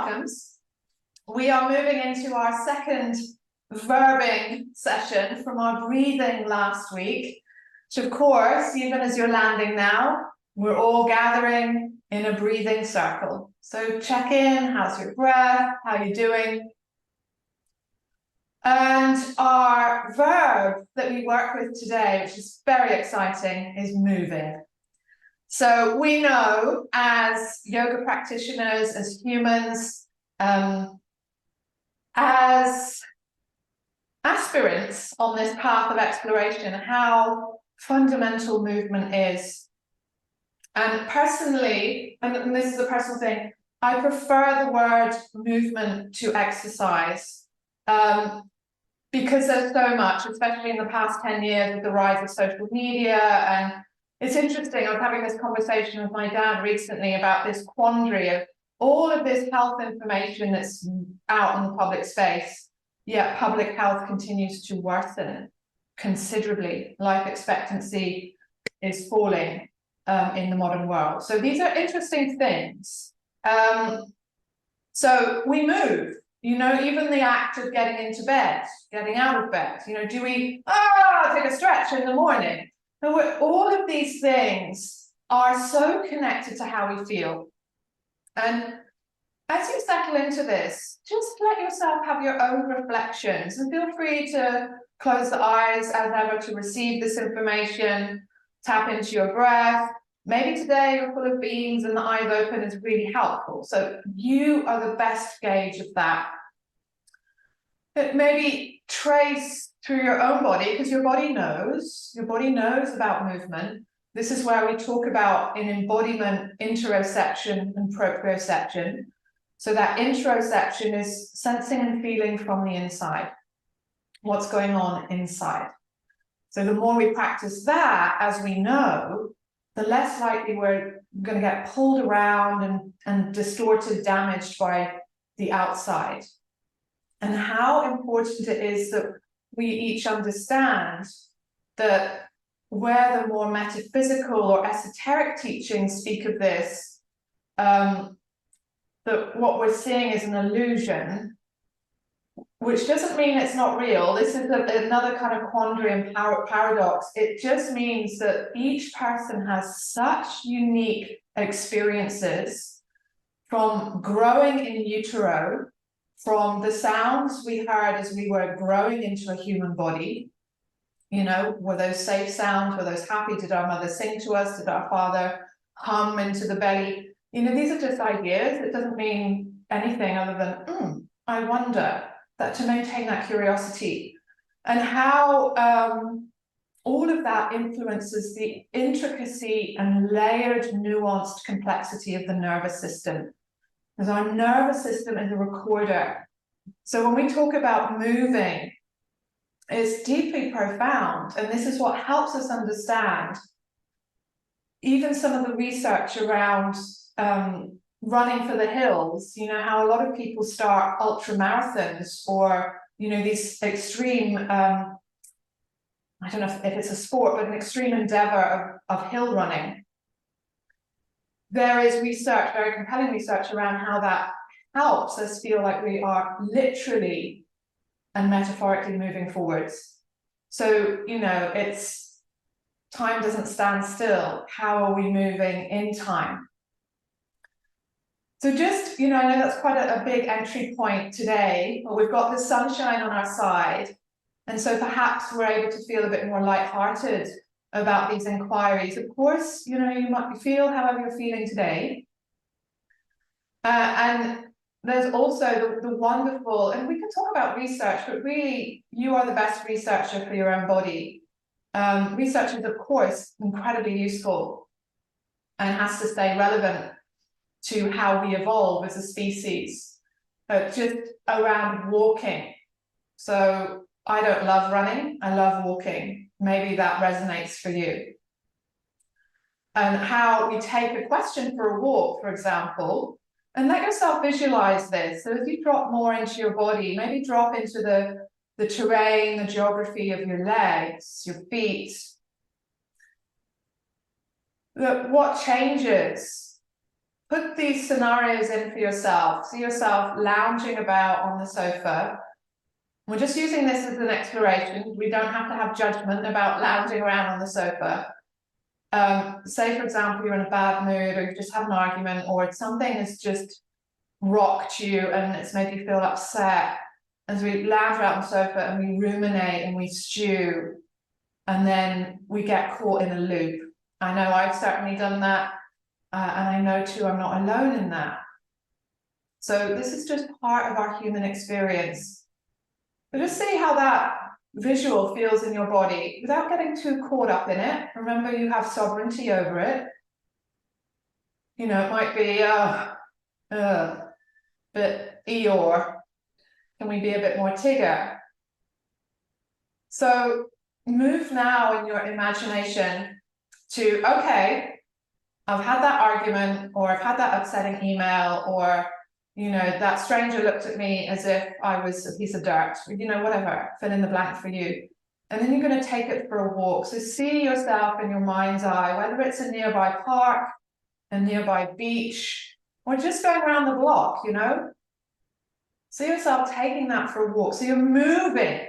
welcomes. We are moving into our second verbing session from our breathing last week, which of course, even as you're landing now, we're all gathering in a breathing circle. So check in, how's your breath, how are you doing? And our verb that we work with today, which is very exciting, is moving. So we know as yoga practitioners, as humans, as aspirants on this path of exploration, how fundamental movement is. And personally, and this is a personal thing, I prefer the word movement to exercise because there's so much, especially in the past 10 years with the rise of social media. And it's interesting, I was having this conversation with my dad recently about this quandary of all of this health information that's out in the public space, yet public health continues to worsen considerably. Life expectancy is falling in the modern world. So these are interesting things. So we move, you know, even the act of getting into bed, getting out of bed, you know, do we take a stretch in the morning? No, all of these things are so connected to how we feel. And as you settle into this, just let yourself have your own reflections and feel free to close the eyes as ever to receive this information, tap into your breath. Maybe today you're full of beans and the eyes open is really helpful. So you are the best gauge of that. But maybe trace through your own body, because your body knows about movement. This is where we talk about in embodiment, interoception and proprioception. So that interoception is sensing and feeling from the inside, what's going on inside. So the more we practice that, as we know, the less likely we're going to get pulled around and distorted, damaged by the outside. And how important it is that we each understand that where the more metaphysical or esoteric teachings speak of this, that what we're seeing is an illusion, which doesn't mean it's not real. This is another kind of quandary and paradox. It just means that each person has such unique experiences from growing in utero, from the sounds we heard as we were growing into a human body. You know, were those safe sounds? Were those happy? Did our mother sing to us? Did our father hum into the belly? You know, these are just ideas. It doesn't mean anything other than, I wonder, that to maintain that curiosity. And how all of that influences the intricacy and layered, nuanced complexity of the nervous system. Because our nervous system is a recorder. So when we talk about moving, it's deeply profound. And this is what helps us understand even some of the research around running for the hills. You know, how a lot of people start ultra marathons or, you know, these extreme, I don't know if it's a sport, but an extreme endeavor of hill running. There is research, very compelling research around how that helps us feel like we are literally and metaphorically moving forwards. So, you know, it's time doesn't stand still. How are we moving in time? So just, you know, I know that's quite a big entry point today, but we've got the sunshine on our side. And so perhaps we're able to feel a bit more lighthearted about these inquiries. Of course, you know, you might feel however you're feeling today. And there's also the wonderful, and we can talk about research, but really you are the best researcher for your own body. Research is, of course, incredibly useful and has to stay relevant to how we evolve as a species, but just around walking. So I don't love running, I love walking. Maybe that resonates for you. And how we take a question for a walk, for example, and let yourself visualize this. So as you drop more into your body, maybe drop into the terrain, the geography of your legs, your feet. What changes put these scenarios in for yourself. See yourself lounging about on the sofa. We're just using this as an exploration. We don't have to have judgment about lounging around on the sofa. Say, for example, you're in a bad mood, or you just had an argument, or something has just rocked you and it's made you feel upset. As we lounge out on the sofa and we ruminate and we stew, and then we get caught in a loop. I know I've certainly done that, and I know too I'm not alone in that. So this is just part of our human experience. But just see how that visual feels in your body without getting too caught up in it. Remember, you have sovereignty over it. You know, it might be, but Eeyore, can we be a bit more Tigger? So move now in your imagination to, okay, I've had that argument, or I've had that upsetting email, or, you know, that stranger looked at me as if I was a piece of dirt, you know, whatever, fill in the blank for you. And then you're going to take it for a walk. So see yourself in your mind's eye, whether it's a nearby park, a nearby beach, or just going around the block, you know. See yourself taking that for a walk. So you're moving.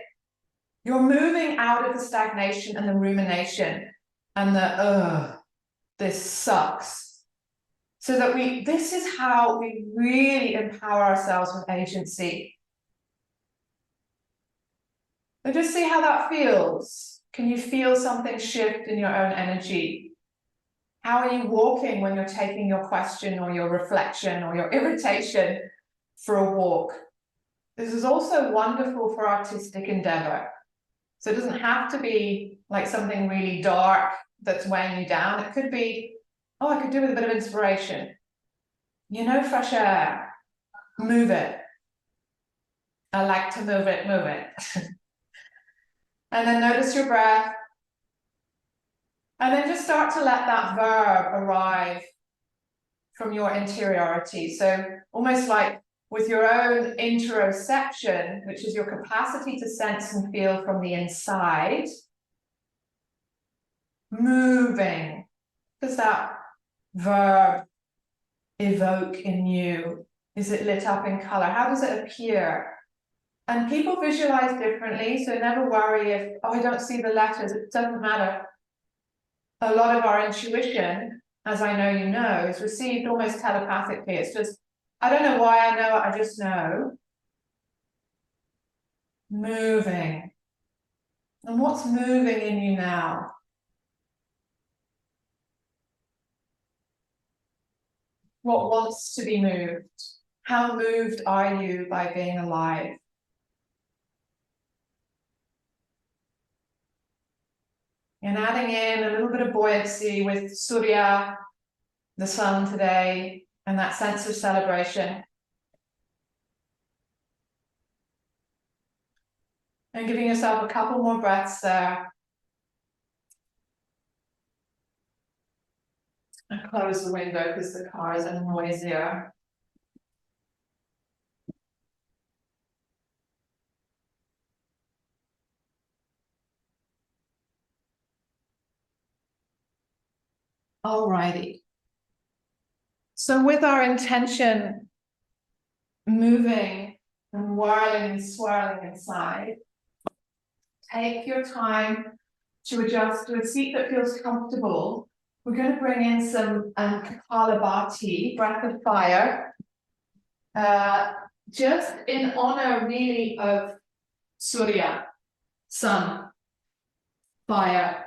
You're moving out of the stagnation and the rumination and the, this sucks. So that this is how we really empower ourselves with agency. So just see how that feels. Can you feel something shift in your own energy? How are you walking when you're taking your question or your reflection or your irritation for a walk? This is also wonderful for artistic endeavor. So it doesn't have to be like something really dark that's weighing you down. It could be, oh, I could do with a bit of inspiration. You know, fresh air, move it. I like to move it, move it. And then notice your breath. And then just start to let that verb arrive from your interiority. So almost like with your own interoception, which is your capacity to sense and feel from the inside, moving. Does that verb evoke in you? Is it lit up in color? How does it appear? And people visualize differently, so never worry if, oh, I don't see the letters. It doesn't matter. A lot of our intuition, as I know you know, is received almost telepathically. It's just, I don't know why I know it, I just know. Moving. And what's moving in you now? What wants to be moved? How moved are you by being alive? And adding in a little bit of buoyancy with Surya, the sun today, and that sense of celebration. And giving yourself a couple more breaths there. And close the window because the cars are noisier. Alrighty. So with our intention moving and whirling and swirling inside, take your time to adjust to a seat that feels comfortable. We're going to bring in some Kapalabhati, breath of fire, just in honor really of Surya, sun, fire,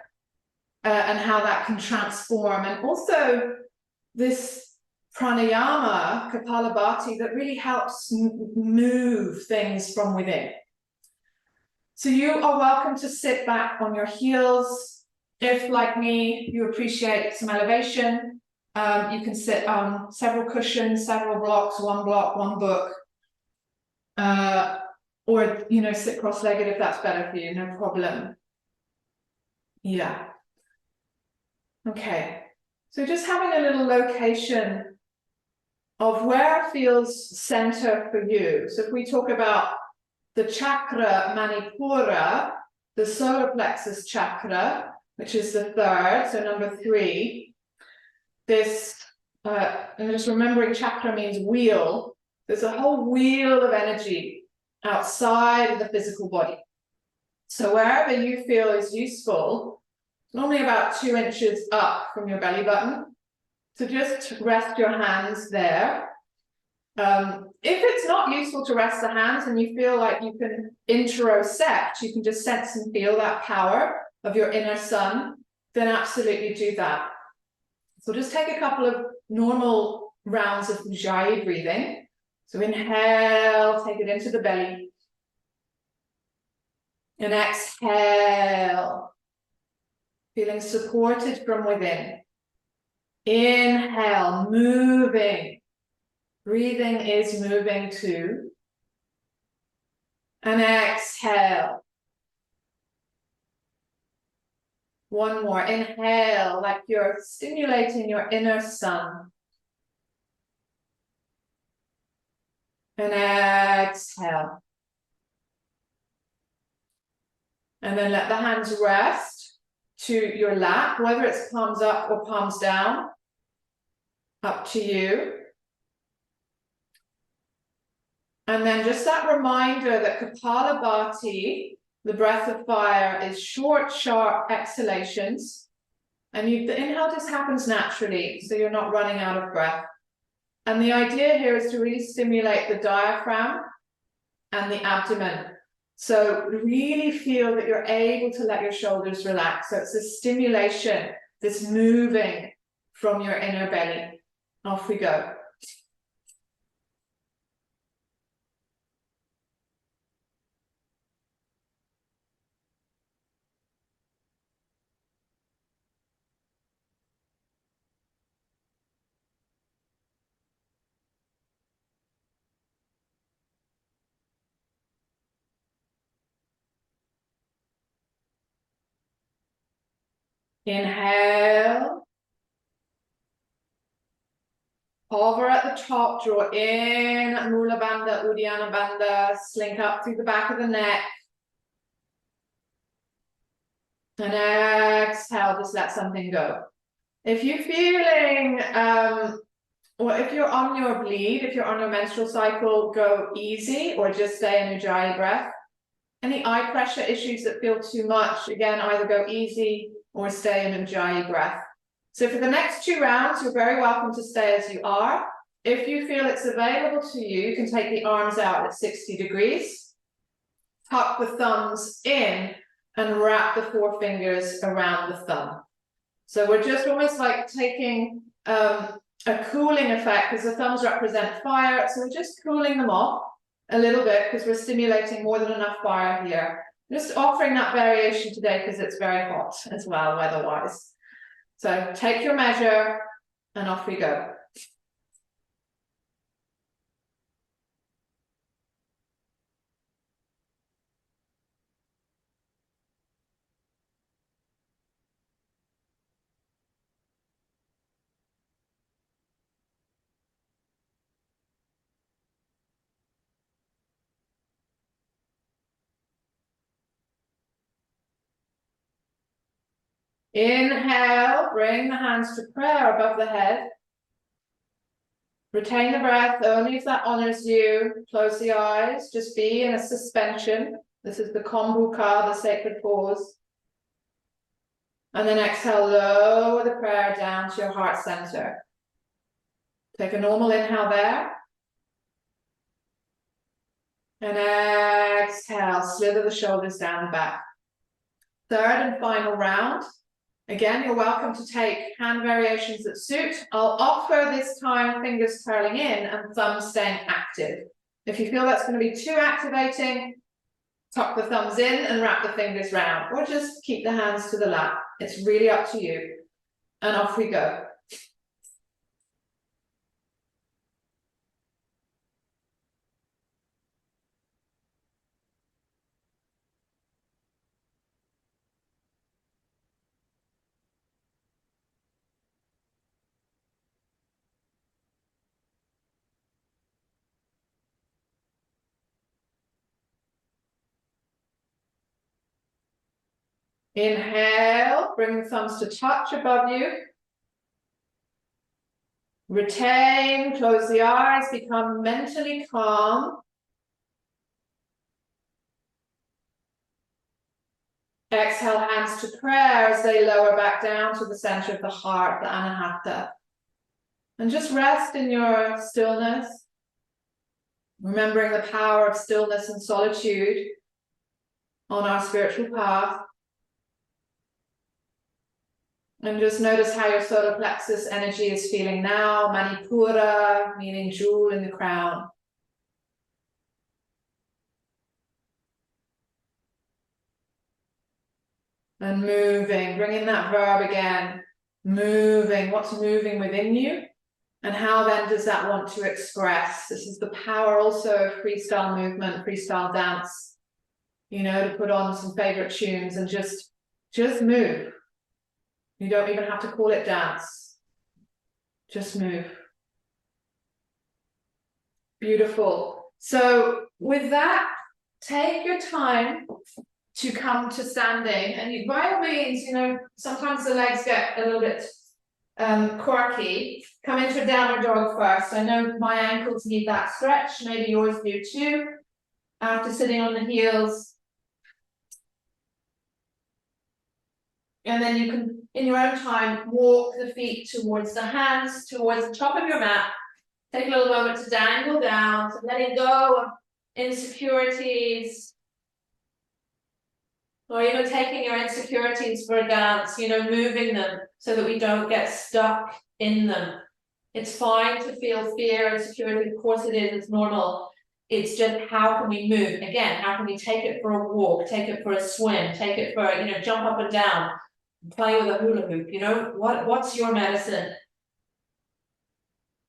and how that can transform. And also this pranayama, Kapalabhati, that really helps move things from within. So you are welcome to sit back on your heels. If, like me, you appreciate some elevation, you can sit on several cushions, several blocks, one book, or, you know, sit cross-legged if that's better for you, no problem. Yeah. Okay. So just having a little location of where feels center for you. So if we talk about the chakra Manipura, the solar plexus chakra, which is the third, so number 3, this and just remembering chakra means wheel. There's a whole wheel of energy outside of the physical body. So wherever you feel is useful, normally about 2 inches up from your belly button. So just rest your hands there. If it's not useful to rest the hands and you feel like you can interocept, you can just sense and feel that power of your inner sun, then absolutely do that. So just take a couple of normal rounds of Ujjayi breathing. So inhale, take it into the belly. And exhale, feeling supported from within. Inhale, moving. Breathing is moving too. And exhale. One more. Inhale, like you're stimulating your inner sun. And exhale. And then let the hands rest to your lap, whether it's palms up or palms down. Up to you. And then just that reminder that Kapalabhati, the breath of fire, is short, sharp exhalations. And the inhale just happens naturally, so you're not running out of breath. And the idea here is to really stimulate the diaphragm and the abdomen. So really feel that you're able to let your shoulders relax. So it's a stimulation, this moving from your inner belly. Off we go. Inhale. Hover at the top, draw in Mula Bandha, Uddiyana Bandha, slink up through the back of the neck. And exhale, just let something go. If you're feeling, or if you're on your bleed, if you're on your menstrual cycle, go easy or just stay in Ujjayi breath. Any eye pressure issues that feel too much, again, either go easy or stay in Ujjayi breath. So for the next 2 rounds, you're very welcome to stay as you are. If you feel it's available to you, you can take the arms out at 60 degrees, tuck the thumbs in, and wrap the forefingers around the thumb. So we're just almost like taking a cooling effect, because the thumbs represent fire. So we're just cooling them off a little bit because we're stimulating more than enough fire here. Just offering that variation today because it's very hot as well, weather-wise. So take your measure and off we go. Inhale, bring the hands to prayer above the head. Retain the breath only if that honors you. Close the eyes, just be in a suspension. This is the Kombuka, the sacred pause. And then exhale, lower the prayer down to your heart center. Take a normal inhale there. And exhale, slither the shoulders down the back. Third and final round. Again, you're welcome to take hand variations that suit. I'll offer this time fingers curling in and thumbs staying active. If you feel that's going to be too activating, tuck the thumbs in and wrap the fingers round, or just keep the hands to the lap. It's really up to you. And off we go. Inhale, bring the thumbs to touch above you. Retain, close the eyes, become mentally calm. Exhale, hands to prayer as they lower back down to the center of the heart, the Anahata. And just rest in your stillness, remembering the power of stillness and solitude on our spiritual path. And just notice how your solar plexus energy is feeling now. Manipura, meaning jewel in the crown. And moving, bringing that verb again. Moving, what's moving within you? And how then does that want to express? This is the power also of freestyle movement, freestyle dance. You know, to put on some favorite tunes and just move. You don't even have to call it dance. Just move. Beautiful. So with that, take your time to come to standing. And you, by all means, you know, sometimes the legs get a little bit quirky. Come into a downward dog first. I know my ankles need that stretch. Maybe yours do too. After sitting on the heels. And then you can, in your own time, walk the feet towards the hands, towards the top of your mat. Take a little moment to dangle down, to letting go of insecurities, or even taking your insecurities for a dance, you know, moving them so that we don't get stuck in them. It's fine to feel fear, insecurity, of course it is, it's normal. It's just how can we move? Again, how can we take it for a walk, take it for a swim, take it for, you know, jump up and down, play with a hula hoop, you know, what's your medicine?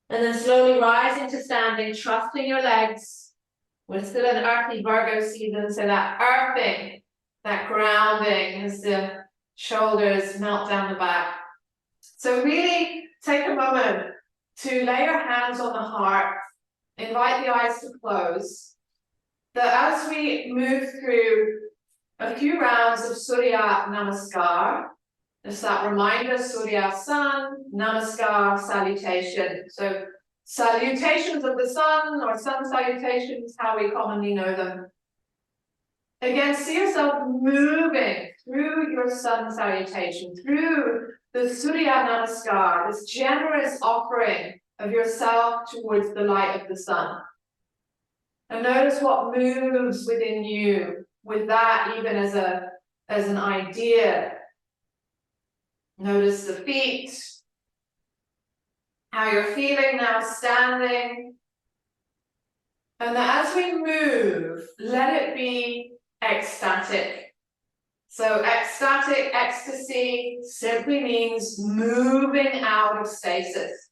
And then slowly rising to standing, trusting your legs. We're still in earthy Virgo season, so that earthing, that grounding as the shoulders melt down the back. So really take a moment to lay your hands on the heart, invite the eyes to close. That as we move through a few rounds of Surya Namaskar, just that reminder, Surya Sun, Namaskar, salutation. So salutations of the sun or sun salutations, how we commonly know them. Again, see yourself moving through your sun salutation, through the Surya Namaskar, this generous offering of yourself towards the light of the sun. And notice what moves within you with that, even as an idea. Notice the feet, how you're feeling now standing. And as we move, let it be ecstatic. So ecstatic, ecstasy simply means moving out of stasis.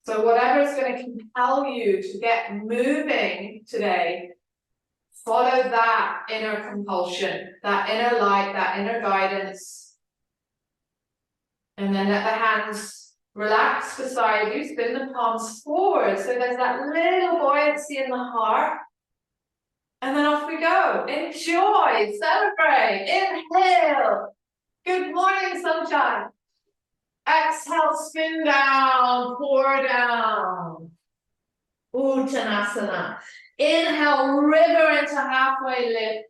So whatever is going to compel you to get moving today, follow that inner compulsion, that inner light, that inner guidance. And then let the hands relax beside you, spin the palms forward. So there's that little buoyancy in the heart. And then off we go. Enjoy, celebrate, inhale. Good morning, sunshine. Exhale, spin down, pour down. Uttanasana. Inhale, river into halfway lift.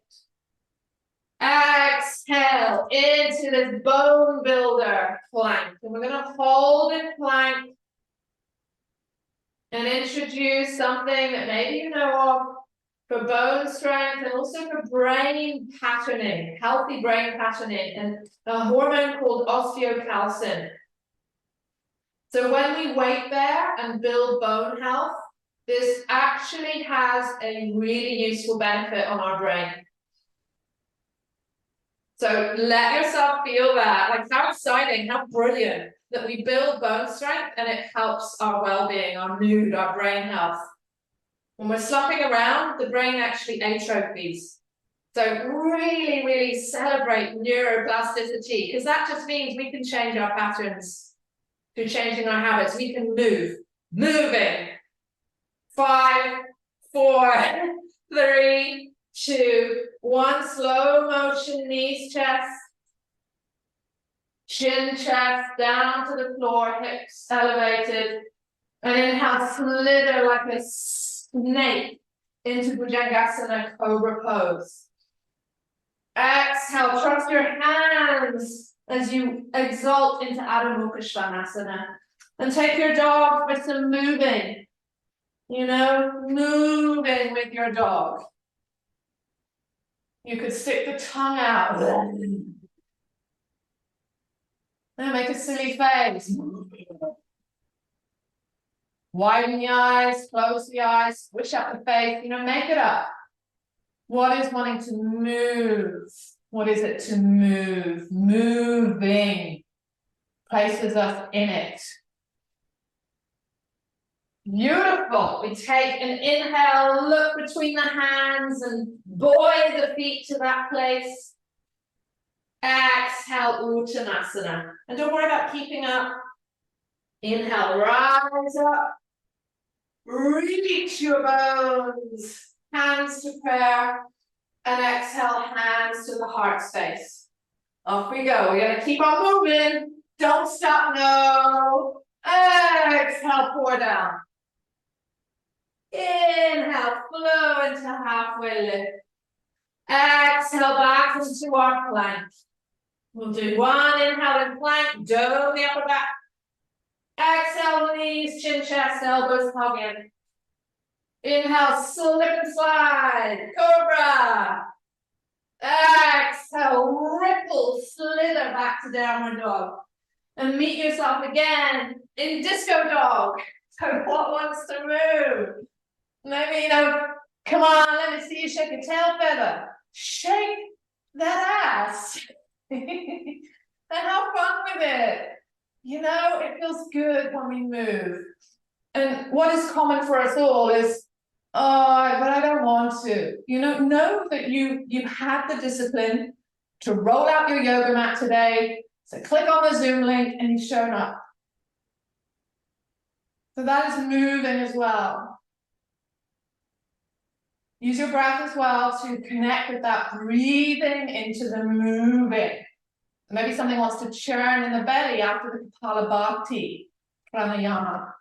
Exhale into this bone builder plank. And we're going to hold in plank and introduce something that maybe you know of for bone strength and also for brain patterning, healthy brain patterning, and a hormone called osteocalcin. So when we wait there and build bone health, this actually has a really useful benefit on our brain. So let yourself feel that. Like, how exciting, how brilliant that we build bone strength and it helps our well-being, our mood, our brain health. When we're slopping around, the brain actually atrophies. So really, really celebrate neuroplasticity, because that just means we can change our patterns through changing our habits. We can move. Moving. 5, 4, 3, 2, 1. Slow motion, knees, chest. Chin, chest, down to the floor, hips elevated. And inhale, slither like a snake into Bhujangasana, Cobra pose. Exhale, trust your hands as you exalt into Adho Mukha Svanasana. And take your dog for some moving. You know, moving with your dog. You could stick the tongue out. Now make a silly face. Widen the eyes, close the eyes, squish up the face, you know, make it up. What is wanting to move? What is it to move? Moving places us in it. Beautiful. We take an inhale, look between the hands and buoy the feet to that place. Exhale, Uttanasana. And don't worry about keeping up. Inhale, rise up. Reach your bones. Hands to prayer. And exhale, hands to the heart space. Off we go. We're going to keep on moving. Don't stop, no. Exhale, pour down. Inhale, flow into halfway lift. Exhale, back into our plank. We'll do one inhale in plank, dome the upper back. Exhale, knees, chin, chest, elbows hugging. Inhale, slip and slide, cobra. Exhale, ripple, slither back to downward dog. And meet yourself again in disco dog. So what wants to move? Maybe, you know, come on, let me see you shake your tail feather. Shake that ass. And have fun with it. You know, it feels good when we move. And what is common for us all is, oh, but I don't want to. You know that you had the discipline to roll out your yoga mat today. So click on the Zoom link and you've shown up. So that is moving as well. Use your breath as well to connect with that breathing into the moving. Maybe something wants to churn in the belly after the Kapalabhati pranayama.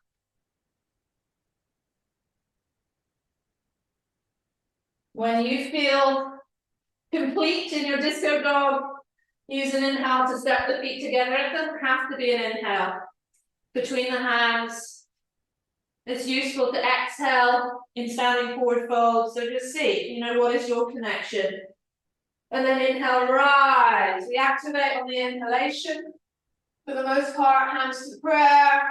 When you feel complete in your disco dog, use an inhale to step the feet together. It doesn't have to be an inhale. Between the hands. It's useful to exhale in standing forward fold. So just see, you know, what is your connection? And then inhale, rise. We activate on the inhalation. For the most part, hands to prayer.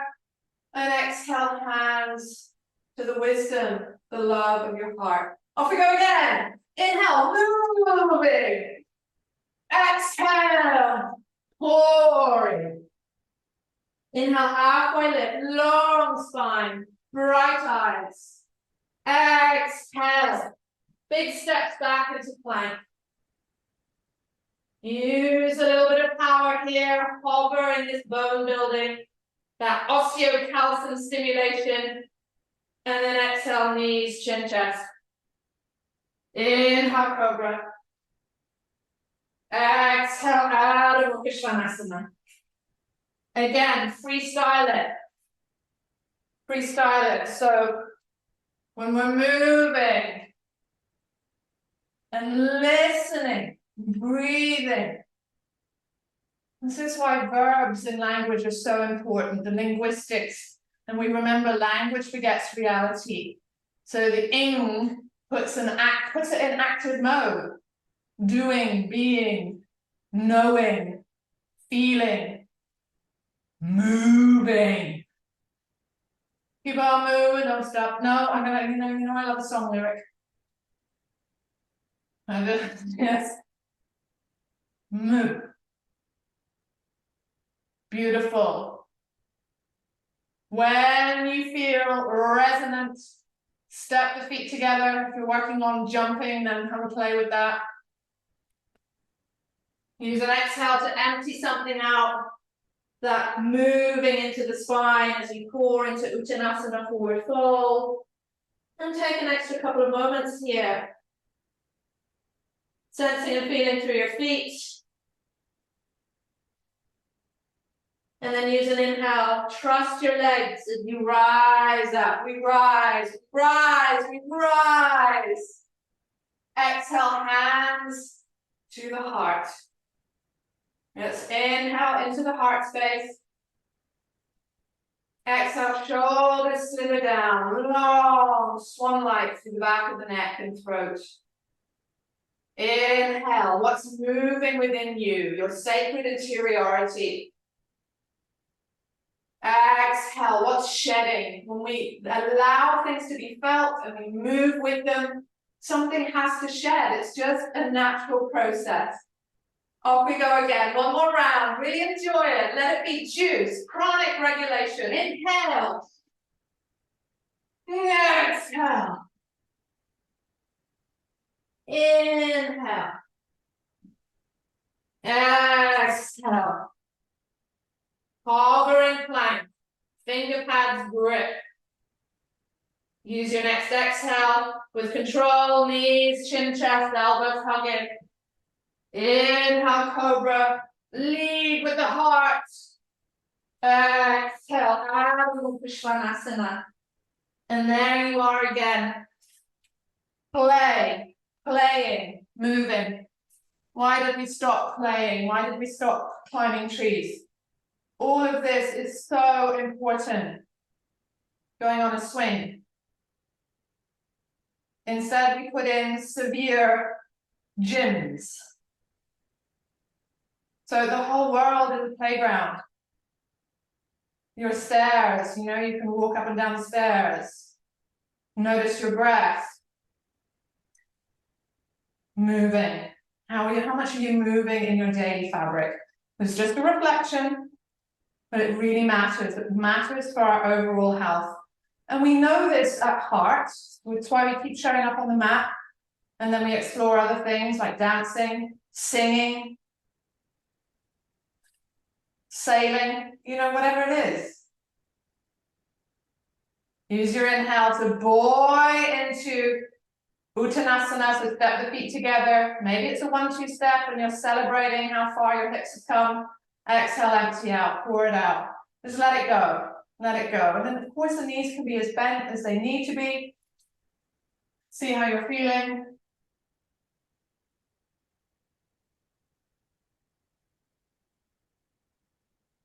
And exhale, hands to the wisdom, the love of your heart. Off we go again. Inhale, moving. Exhale, pouring. Inhale, halfway lift, long spine, bright eyes. Exhale, big steps back into plank. Use a little bit of power here, hover in this bone building, that osteocalcin stimulation. And then exhale, knees, chin, chest. Inhale, cobra. Exhale, Adho Mukha Svanasana. Again, freestyle it. Freestyle it. So when we're moving and listening, breathing. This is why verbs in language are so important, the linguistics. And we remember language begets reality. So the ing puts it in active mode. Doing, being, knowing, feeling, moving. Keep on moving, don't stop. No, I'm gonna, you know, I love the song lyric. Yes. Move. Beautiful. When you feel resonant, step the feet together. If you're working on jumping, then have a play with that. Use an exhale to empty something out. That moving into the spine as you pour into Uttanasana, forward fold. And take an extra couple of moments here. Sensing and feeling through your feet. And then use an inhale, trust your legs as you rise up. We rise, rise, we rise. Exhale, hands to the heart. Let's inhale into the heart space. Exhale, shoulders slither down, long swan-like through the back of the neck and throat. Inhale, what's moving within you, your sacred interiority. Exhale, what's shedding? When we allow things to be felt and we move with them, something has to shed. It's just a natural process. Off we go again. One more round. Really enjoy it. Let it be juice. Chronic regulation. Inhale. Exhale. Inhale. Exhale. Hovering plank. Finger pads grip. Use your next exhale with control, knees, chin, chest, elbows hugging. Inhale, cobra. Lead with the heart. Exhale, Adho Pushpanasana. And there you are again. Play, playing, moving. Why did we stop playing? Why did we stop climbing trees? All of this is so important. Going on a swing. Instead, we put in severe gyms. So the whole world is a playground. Your stairs, you can walk up and down the stairs. Notice your breath. Moving. How much are you moving in your daily fabric? It's just a reflection, but it really matters. It matters for our overall health. And we know this at heart. That's why we keep showing up on the mat. And then we explore other things like dancing, singing, sailing, whatever it is. Use your inhale to buoy into Uttanasana, so step the feet together. Maybe it's a 1-2 step and you're celebrating how far your hips have come. Exhale, empty out, pour it out. Just let it go, let it go. And then of course the knees can be as bent as they need to be. See how you're feeling.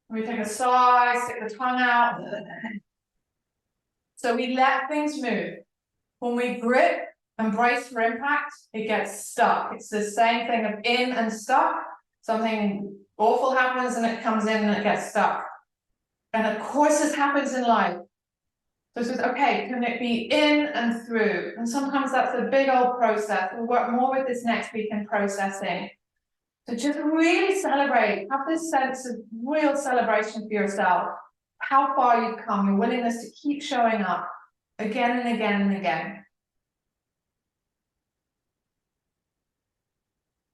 We take a sigh, stick the tongue out. So we let things move. When we grip and brace for impact, it gets stuck. It's the same thing of in and stuck. Something awful happens and it comes in and it gets stuck. And of course this happens in life. So it's just, okay, can it be in and through? And sometimes that's a big old process. We'll work more with this next week in processing. So just really celebrate, have this sense of real celebration for yourself, how far you've come, your willingness to keep showing up again and again and again.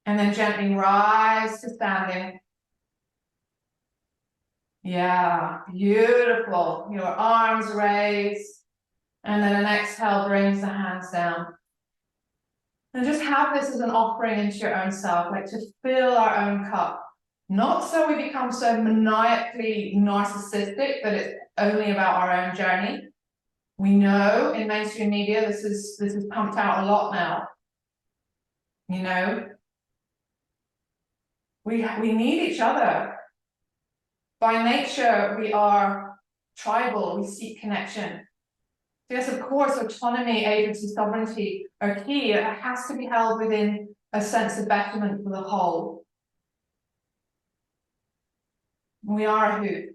And then gently rise to standing. Yeah, beautiful. Your arms raised. And then an exhale brings the hands down. And just have this as an offering into your own self, like to fill our own cup. Not so we become so maniacally narcissistic that it's only about our own journey. We know in mainstream media this is pumped out a lot now. We need each other. By nature, we are tribal, we seek connection. Yes, of course, autonomy, agency, sovereignty are key. It has to be held within a sense of betterment for the whole. We are a who.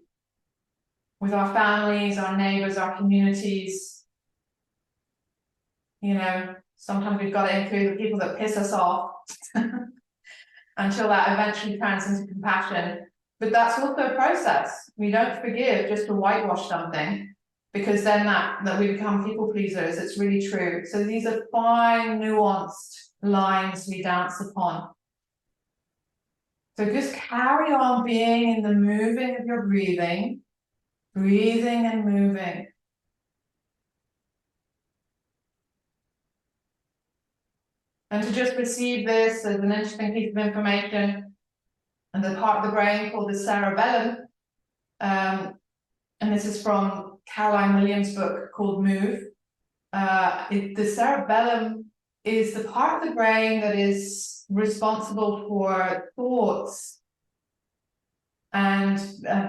With our families, our neighbors, our communities. Sometimes we've got to include the people that piss us off until that eventually turns into compassion. But that's also a process. We don't forgive just to whitewash something, because then that we become people pleasers. It's really true. So these are fine, nuanced lines we dance upon. So just carry on being in the moving of your breathing and moving. And to just receive this as an interesting piece of information, and the part of the brain called the cerebellum and this is from Caroline Williams' book called Move. The cerebellum is the part of the brain that is responsible for thoughts and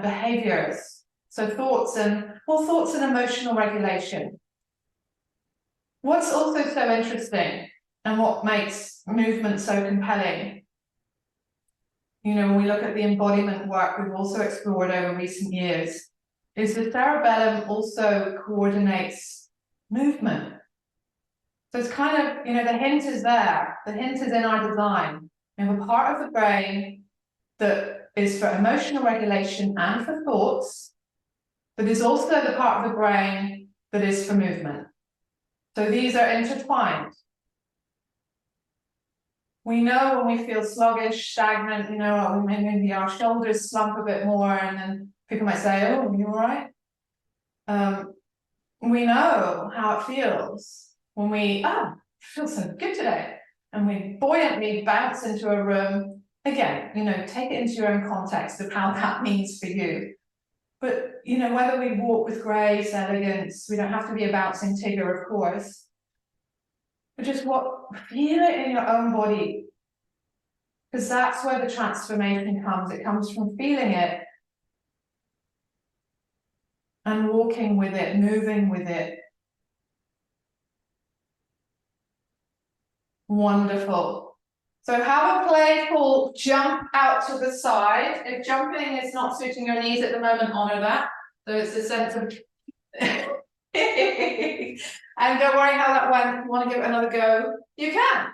behaviors. So thoughts and emotional regulation. What's also so interesting and what makes movement so compelling, you know, when we look at the embodiment work we've also explored over recent years, is the cerebellum also coordinates movement. So it's kind of, you know, the hint is there. The hint is in our design. We have a part of the brain that is for emotional regulation and for thoughts, but is also the part of the brain that is for movement. So these are intertwined. We know when we feel sluggish, stagnant, you know, maybe our shoulders slump a bit more, and then people might say, oh, are you all right? We know how it feels when we, oh, I feel so good today. And we buoyantly bounce into a room. Again, you know, take it into your own context of how that means for you. But, you know, whether we walk with grace, elegance, we don't have to be a bouncing Tigger, of course. But just feel it in your own body. Because that's where the transformation comes. It comes from feeling it and walking with it, moving with it. Wonderful. So have a playful jump out to the side. If jumping is not suiting your knees at the moment, honor that. So it's a sense of and don't worry how that went. If you want to give it another go, you can.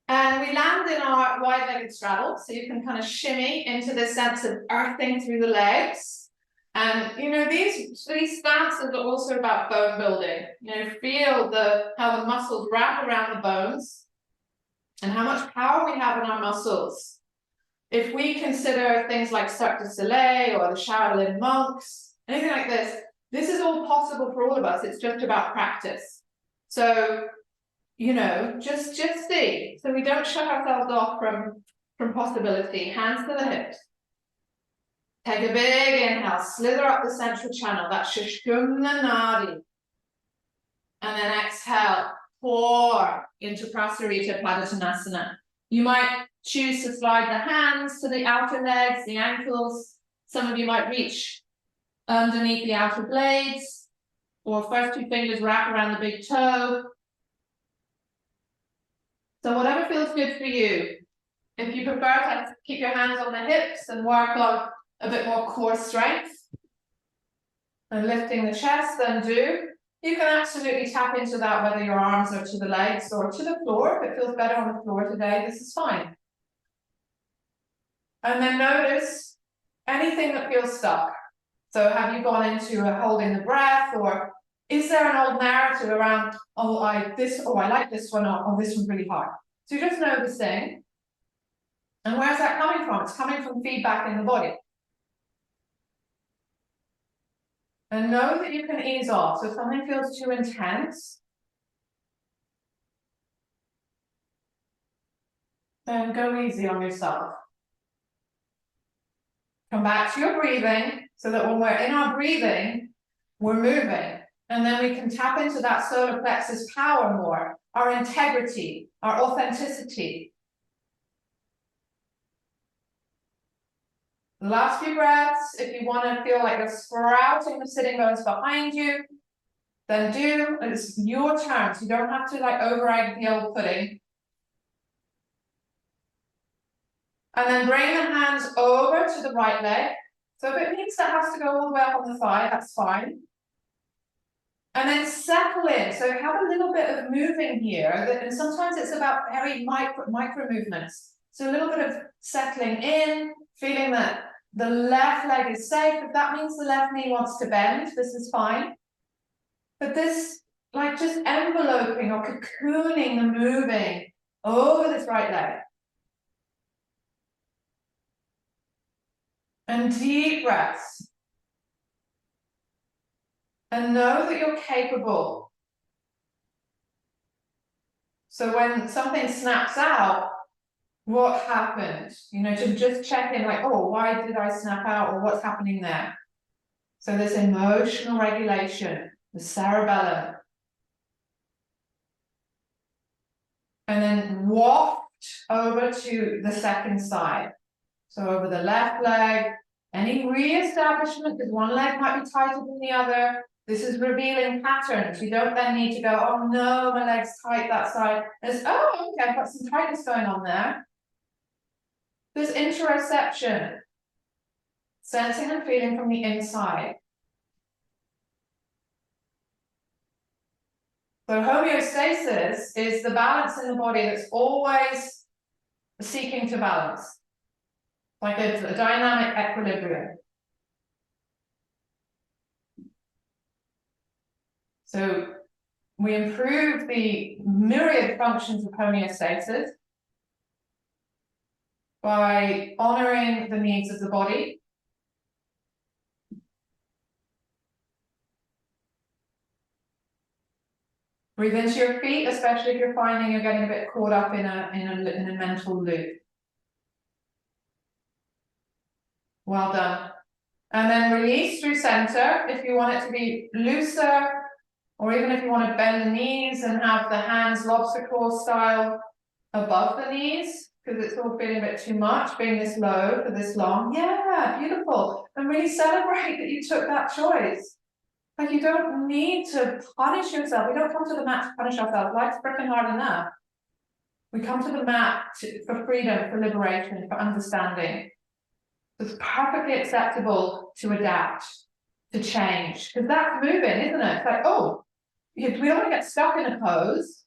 And we land in our wide-legged straddle, so you can kind of shimmy into this sense of earthing through the legs. And you know, these stances are also about bone building. You know, feel how the muscles wrap around the bones and how much power we have in our muscles. If we consider things like Cirque du Soleil or the Shaolin monks, anything like this is all possible for all of us. It's just about practice. So, you know, just see. So we don't shut ourselves off from possibility. Hands to the hips. Take a big inhale, slither up the central channel, that's Sushumna Nadi. And then exhale, pour into Prasarita Padottanasana. You might choose to slide the hands to the outer legs, the ankles. Some of you might reach underneath the outer blades, or first two fingers wrap around the big toe. So whatever feels good for you. If you prefer to keep your hands on the hips and work on a bit more core strength and lifting the chest, then do. You can absolutely tap into that, whether your arms are to the legs or to the floor. If it feels better on the floor today, this is fine. And then notice anything that feels stuck. So have you gone into holding the breath, or is there an old narrative around, oh, I like this one, or this one's really hard. So you're just noticing. And where's that coming from? It's coming from feedback in the body. And know that you can ease off. So if something feels too intense, then go easy on yourself. Come back to your breathing, so that when we're in our breathing, we're moving. And then we can tap into that solar plexus power more, our integrity, our authenticity. The last few breaths, if you want to feel like you're sprouting the sitting bones behind you, then do. It's your turn, so you don't have to like over-egg the old pudding. And then bring the hands over to the right leg. So if it means that has to go all the way up on the thigh, that's fine. And then settle in. So have a little bit of moving here. And sometimes it's about very micro movements. So a little bit of settling in, feeling that the left leg is safe. If that means the left knee wants to bend, this is fine. But this, like just enveloping or cocooning the moving over this right leg. And deep breaths. And know that you're capable. So when something snaps out, What happened? You know, to just check in, like, oh, why did I snap out, or what's happening there? So this emotional regulation, the cerebellum. And then waft over to the second side. So over the left leg, any re-establishment, because one leg might be tighter than the other. This is revealing patterns. You don't then need to go, oh no, my leg's tight that side. There's, oh, okay, I've got some tightness going on there. There's interoception, sensing and feeling from the inside. So homeostasis is the balance in the body that's always seeking to balance, like a dynamic equilibrium. So we improve the myriad functions of homeostasis by honoring the needs of the body. Breathe into your feet, especially if you're finding you're getting a bit caught up in a mental loop. Well done. And then release through center if you want it to be looser, or even if you want to bend the knees and have the hands lobster claw style above the knees, because it's all feeling a bit too much, being this low for this long. Yeah, beautiful. And really celebrate that you took that choice. Like, you don't need to punish yourself. We don't come to the mat to punish ourselves. Life's freaking hard enough. We come to the mat for freedom, for liberation, for understanding. It's perfectly acceptable to adapt, to change, because that's moving, isn't it? It's like, oh, we don't want to get stuck in a pose.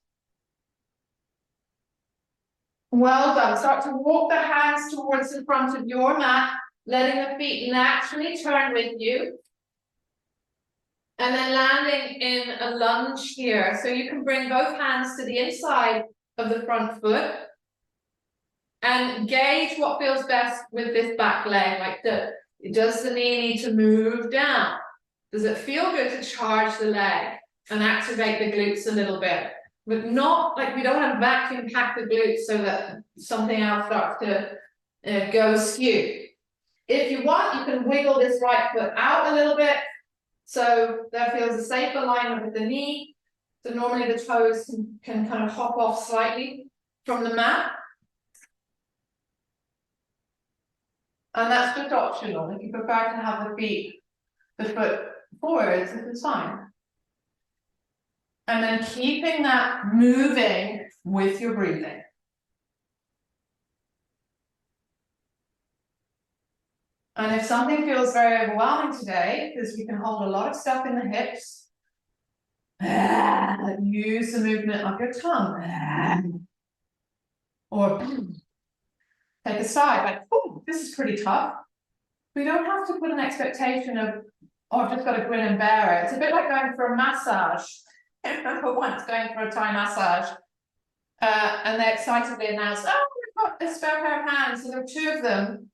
Well done. Start to walk the hands towards the front of your mat, letting the feet naturally turn with you. And then landing in a lunge here. So you can bring both hands to the inside of the front foot and gauge what feels best with this back leg. Like, does the knee need to move down? Does it feel good to charge the leg and activate the glutes a little bit? But not like, we don't want to vacuum pack the glutes so that something else starts to go askew. If you want, you can wiggle this right foot out a little bit, so that feels a safe alignment with the knee. So normally the toes can kind of hop off slightly from the mat. And that's just optional. If you prefer to have the foot forwards, this is fine. And then keeping that moving with your breathing. And if something feels very overwhelming today, because we can hold a lot of stuff in the hips, use the movement of your tongue. Or take a sigh, like, oh, this is pretty tough. We don't have to put an expectation of, oh, I've just got to grin and bear it. It's a bit like going for a massage. I remember once going for a Thai massage, and they excitedly announced, oh, we've got a spare pair of hands. So there were two of them.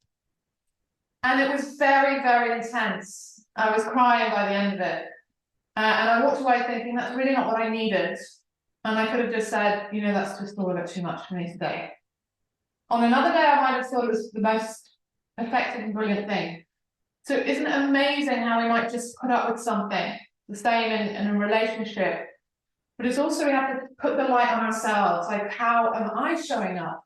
And it was very, very intense. I was crying by the end of it. And I walked away thinking, that's really not what I needed. And I could have just said, you know, that's just a little bit too much for me today. On another day, I might have thought it was the most effective and brilliant thing. So isn't it amazing how we might just put up with something, the same in a relationship? But it's also, we have to put the light on ourselves. Like, how am I showing up?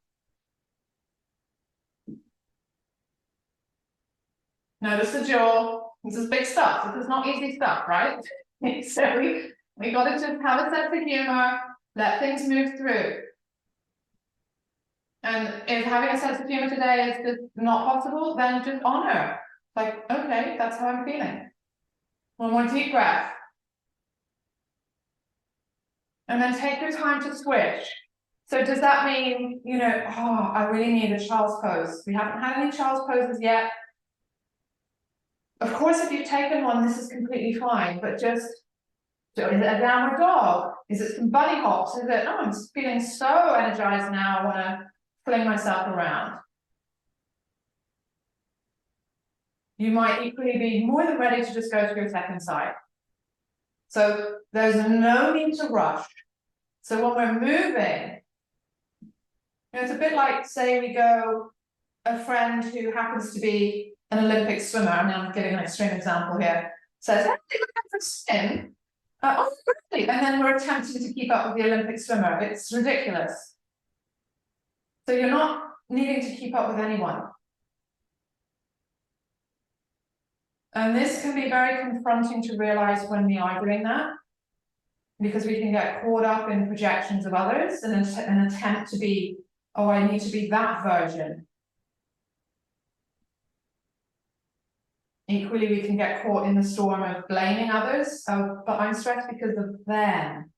Notice the jaw. This is big stuff. This is not easy stuff, right? So we got to just have a sense of humor, let things move through. And if having a sense of humor today is just not possible, then just honor. Like, okay, that's how I'm feeling. One more deep breath. And then take your time to switch. So does that mean, you know, oh, I really need a child's pose? We haven't had any child's poses yet. Of course, if you've taken one, this is completely fine, but just, is it a downward dog? Is it some bunny hops? Is it, oh, I'm feeling so energized now, I want to fling myself around. You might equally be more than ready to just go to your second side. So there's no need to rush. So when we're moving, You know, it's a bit like, say we go, a friend who happens to be an Olympic swimmer, I mean, I'm giving an extreme example here, says, hey, we're going for a swim. Oh, really? And then we're attempting to keep up with the Olympic swimmer. It's ridiculous. So you're not needing to keep up with anyone. And this can be very confronting to realize when we are doing that, because we can get caught up in projections of others and an attempt to be, oh, I need to be that version. Equally, we can get caught in the storm of blaming others. Oh, but I'm stressed because of them.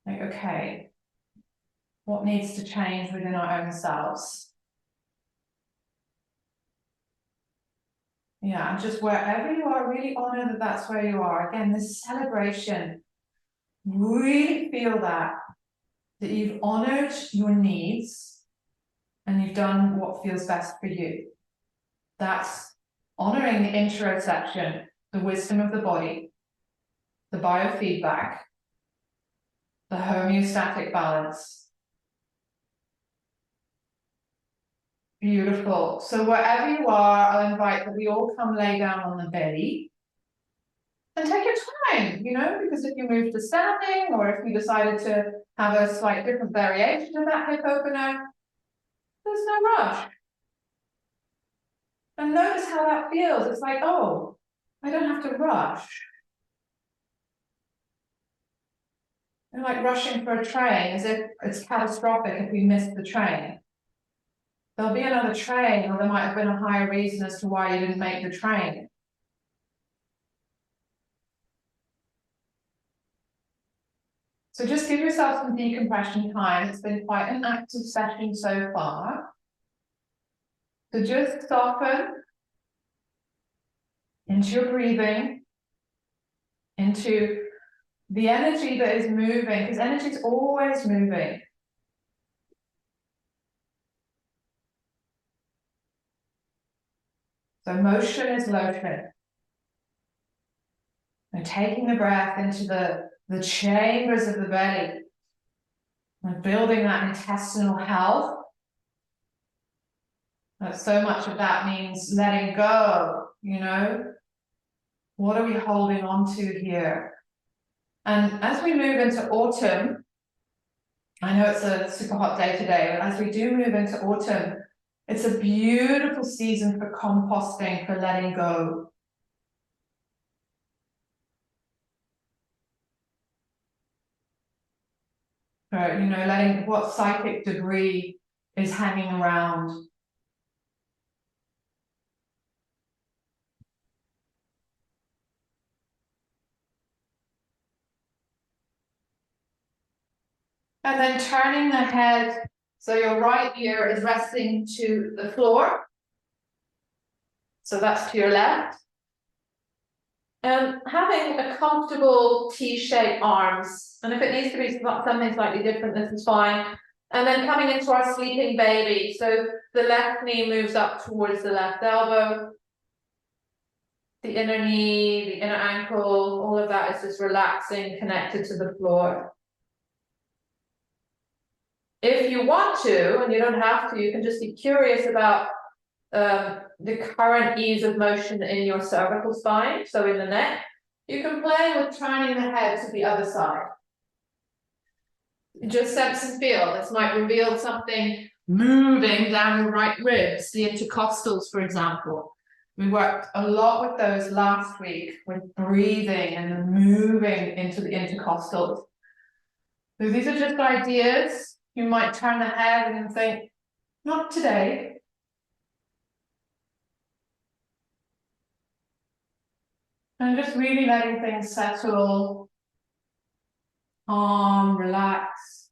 Like, okay, what needs to change within our own selves? Yeah, and just wherever you are, really honor that that's where you are. Again, this celebration, really feel that you've honored your needs and you've done what feels best for you. That's honoring the interoception, the wisdom of the body, the biofeedback, the homeostatic balance. Beautiful. So wherever you are, I'll invite that we all come lay down on the belly and take your time, you know, because if you move to standing or if you decided to have a slight different variation of that hip opener, there's no rush. And notice how that feels. It's like, oh, I don't have to rush. You're like rushing for a train as if it's catastrophic if we miss the train. There'll be another train, or there might have been a higher reason as to why you didn't make the train. So just give yourself some decompression time. It's been quite an active session so far. So just soften into your breathing, into the energy that is moving, because energy is always moving. So motion is lotion. And taking the breath into the chambers of the belly and building that intestinal health. So much of that means letting go, you know. What are we holding on to here? And as we move into autumn, I know it's a super hot day today, but as we do move into autumn, it's a beautiful season for composting, for letting go. For, you know, letting what psychic debris is hanging around. And then turning the head, so your right ear is resting to the floor. So that's to your left. And having a comfortable T-shaped arms. And if it needs to be something slightly different, this is fine. And then coming into our sleeping baby. So the left knee moves up towards the left elbow. The inner knee, the inner ankle, all of that is just relaxing, connected to the floor. If you want to, and you don't have to, you can just be curious about the current ease of motion in your cervical spine, so in the neck. You can play with turning the head to the other side. Just sense and feel. This might reveal something moving down your right ribs, the intercostals, for example. We worked a lot with those last week, with breathing and moving into the intercostals. So these are just ideas. You might turn the head and think, not today. And just really letting things settle, calm, relax.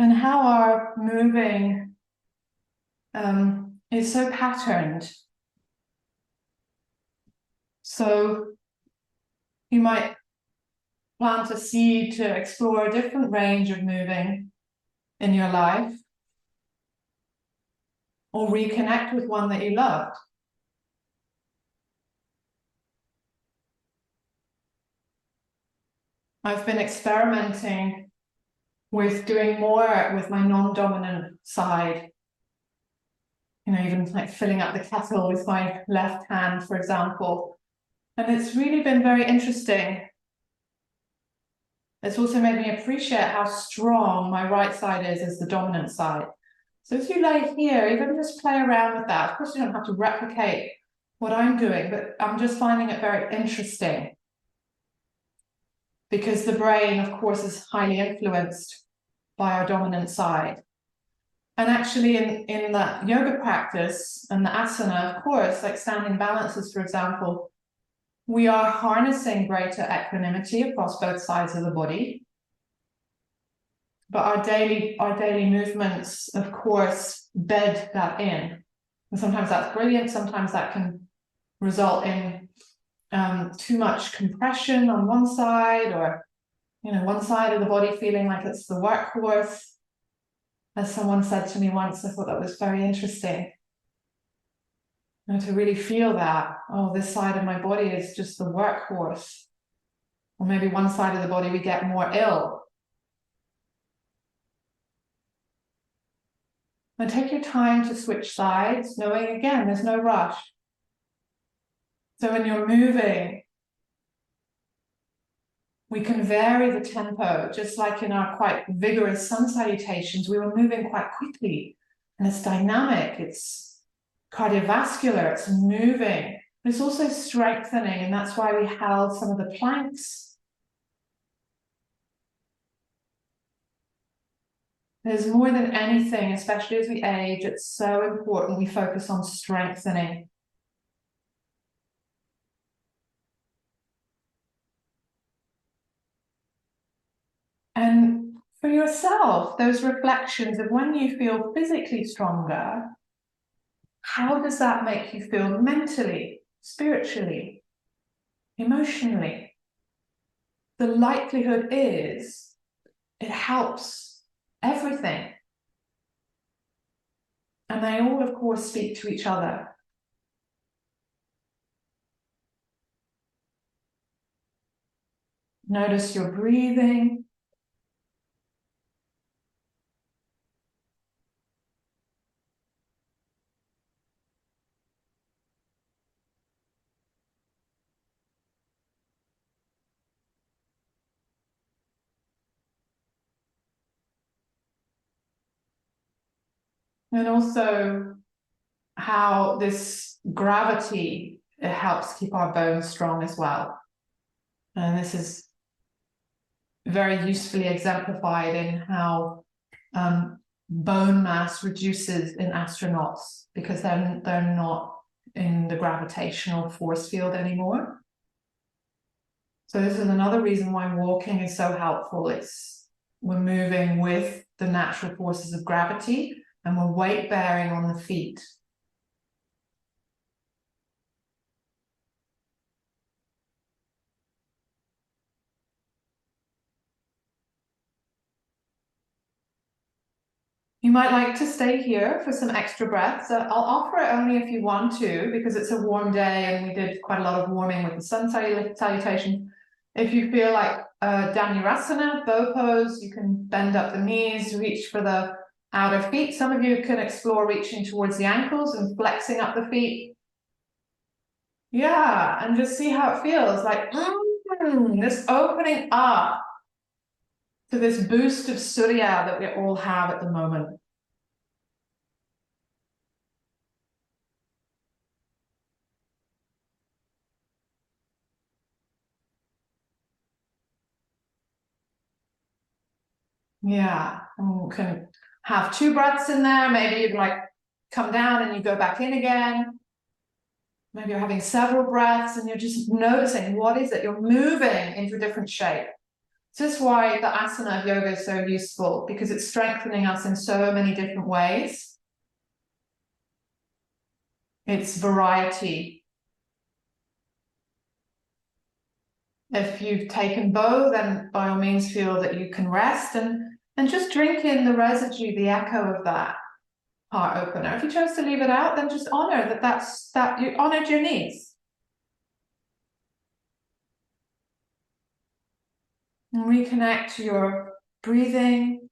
And how our moving is so patterned. So you might plant a seed to explore a different range of moving in your life, or reconnect with one that you loved. I've been experimenting with doing more with my non-dominant side. You know, even like filling up the kettle with my left hand, for example. And it's really been very interesting. It's also made me appreciate how strong my right side is as the dominant side. So if you lay here, even just play around with that. Of course, you don't have to replicate what I'm doing, but I'm just finding it very interesting. Because the brain, of course, is highly influenced by our dominant side. And actually in that yoga practice and the asana, of course, like standing balances, for example, we are harnessing greater equanimity across both sides of the body. But our daily movements, of course, bed that in. And sometimes that's brilliant. Sometimes that can result in too much compression on one side, or, you know, one side of the body feeling like it's the workhorse. As someone said to me once, I thought that was very interesting. You know, to really feel that, oh, this side of my body is just the workhorse. Or maybe one side of the body we get more ill. And take your time to switch sides, knowing, again, there's no rush. So when you're moving, we can vary the tempo, just like in our quite vigorous sun salutations, we were moving quite quickly, and it's dynamic, it's cardiovascular, it's moving, but it's also strengthening, and that's why we held some of the planks. There's more than anything, especially as we age, it's so important we focus on strengthening. And for yourself, those reflections of when you feel physically stronger, how does that make you feel mentally, spiritually, emotionally? The likelihood is it helps everything. And they all, of course, speak to each other. Notice your breathing. And also how this gravity, it helps keep our bones strong as well. And this is very usefully exemplified in how bone mass reduces in astronauts, because they're not in the gravitational force field anymore. So this is another reason why walking is so helpful. We're moving with the natural forces of gravity, and we're weight bearing on the feet. You might like to stay here for some extra breaths. I'll offer it only if you want to, because it's a warm day and we did quite a lot of warming with the sun salutation. If you feel like Dhanurasana, bow pose, you can bend up the knees, reach for the outer feet. Some of you can explore reaching towards the ankles and flexing up the feet. Yeah, and just see how it feels, like this opening up to this boost of Surya that we all have at the moment. Yeah, and you can have 2 breaths in there. Maybe you'd like come down and you go back in again. Maybe you're having several breaths and you're just noticing what is it. You're moving into a different shape. This is why the asana of yoga is so useful, because it's strengthening us in so many different ways. It's variety. If you've taken both, then by all means feel that you can rest and just drink in the residue, the echo of that heart opener. If you chose to leave it out, then just honor that you honored your needs. And reconnect to your breathing.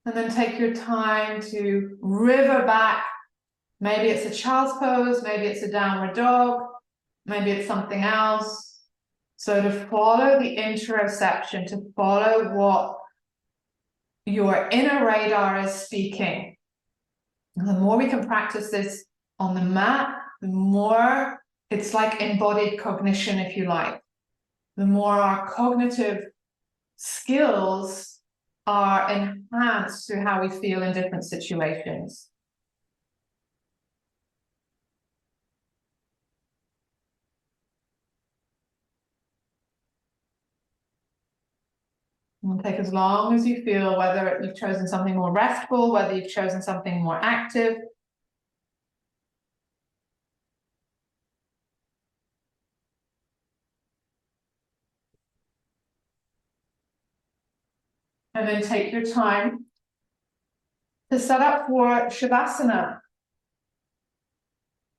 And then take your time to river back. Maybe it's a child's pose, maybe it's a downward dog, maybe it's something else. So to follow the interoception, to follow what your inner radar is speaking. And the more we can practice this on the mat, the more it's like embodied cognition, if you like. The more our cognitive skills are enhanced through how we feel in different situations. And take as long as you feel, whether you've chosen something more restful, whether you've chosen something more active. And then take your time to set up for Shavasana.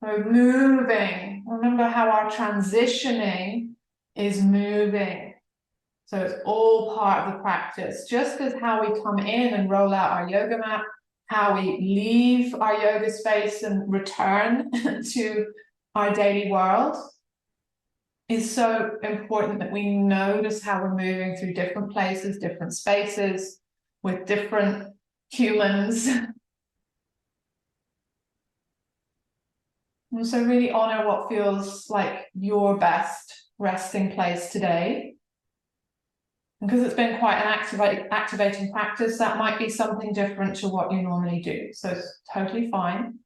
So moving. Remember how our transitioning is moving. So it's all part of the practice. Just as how we come in and roll out our yoga mat, how we leave our yoga space and return to our daily world is so important, that we notice how we're moving through different places, different spaces, with different humans. And so really honor what feels like your best resting place today. Because it's been quite an activating practice, that might be something different to what you normally do. So it's totally fine.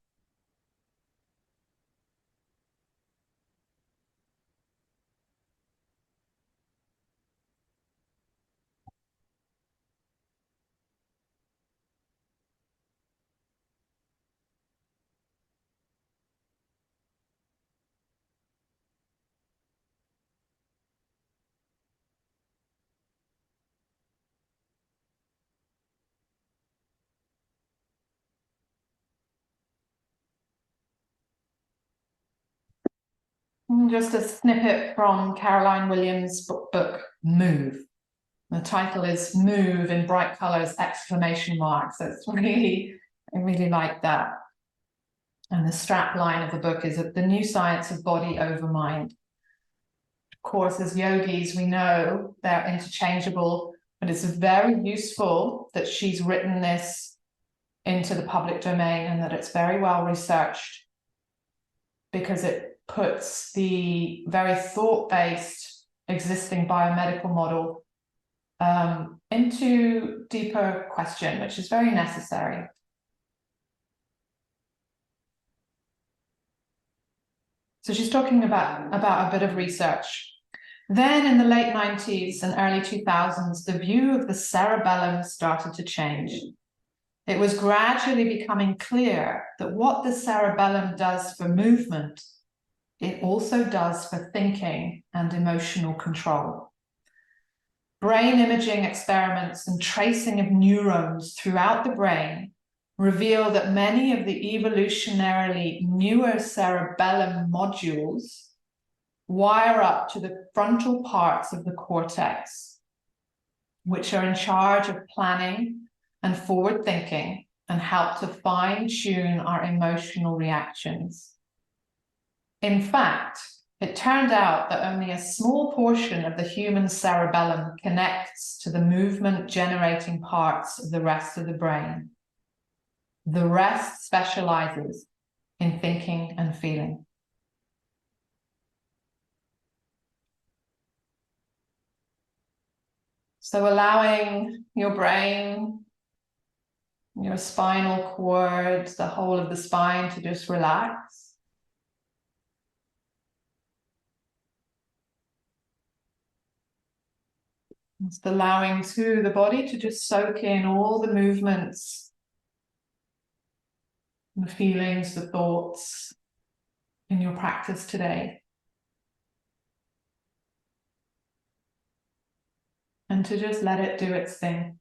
Just a snippet from Caroline Williams' book, Move. The title is Move in bright colors, exclamation mark. So it's really, I really like that. And the strap line of the book is The New Science of Body over Mind. Of course, as yogis, we know they're interchangeable, but it's very useful that she's written this into the public domain and that it's very well researched, because it puts the very thought-based existing biomedical model into deeper question, which is very necessary. So she's talking about a bit of research. Then in the late 90s and early 2000s, the view of the cerebellum started to change. It was gradually becoming clear that what the cerebellum does for movement, it also does for thinking and emotional control. Brain imaging experiments and tracing of neurons throughout the brain reveal that many of the evolutionarily newer cerebellum modules wire up to the frontal parts of the cortex, which are in charge of planning and forward thinking and help to fine-tune our emotional reactions. In fact, it turned out that only a small portion of the human cerebellum connects to the movement-generating parts of the rest of the brain. The rest specializes in thinking and feeling. So allowing your brain, your spinal cord, the whole of the spine to just relax. Just allowing the body to just soak in all the movements, the feelings, the thoughts in your practice today. And to just let it do its thing.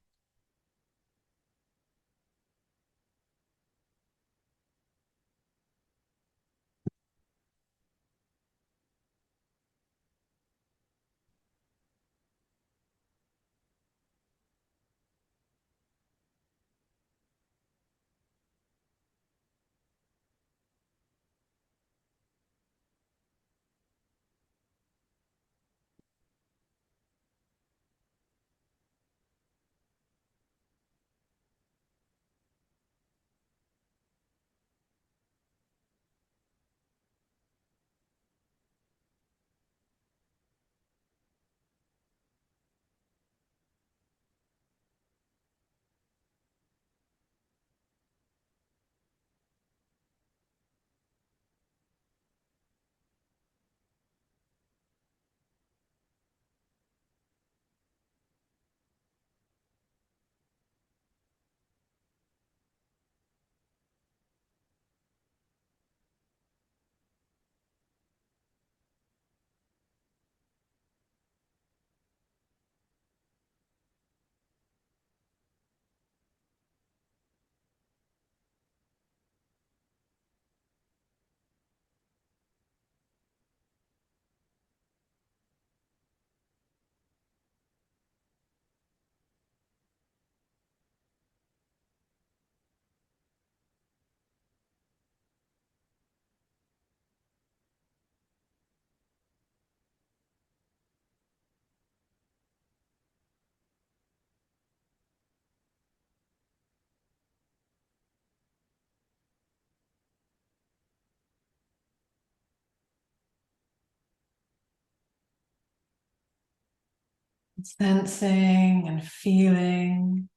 Sensing and feeling,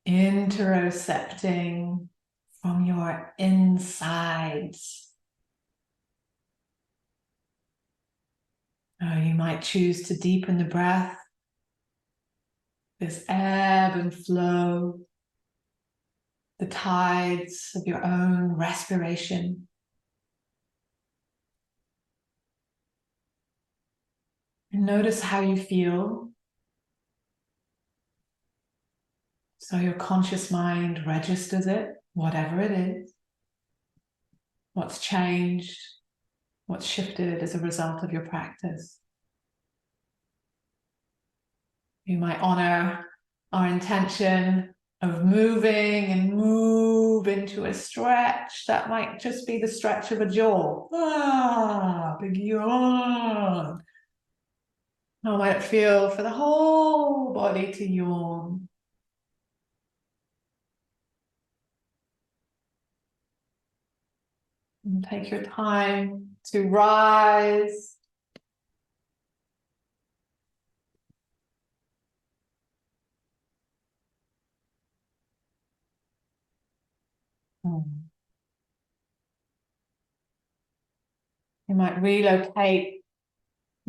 interocepting from your insides. You might choose to deepen the breath, this ebb and flow, the tides of your own respiration. And notice how you feel. So your conscious mind registers it, whatever it is. What's changed, what's shifted as a result of your practice. You might honor our intention of moving and move into a stretch. That might just be the stretch of a jaw. Big yawn. How might it feel for the whole body to yawn? And take your time to rise. You might relocate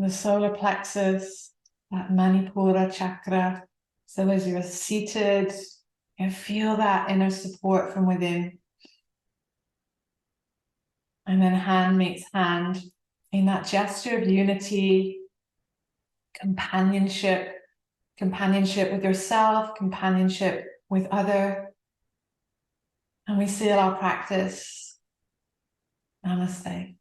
the solar plexus, that Manipura chakra. So as you're seated, you feel that inner support from within. And then hand meets hand in that gesture of unity, companionship with yourself, companionship with other. And we seal our practice. Namaste.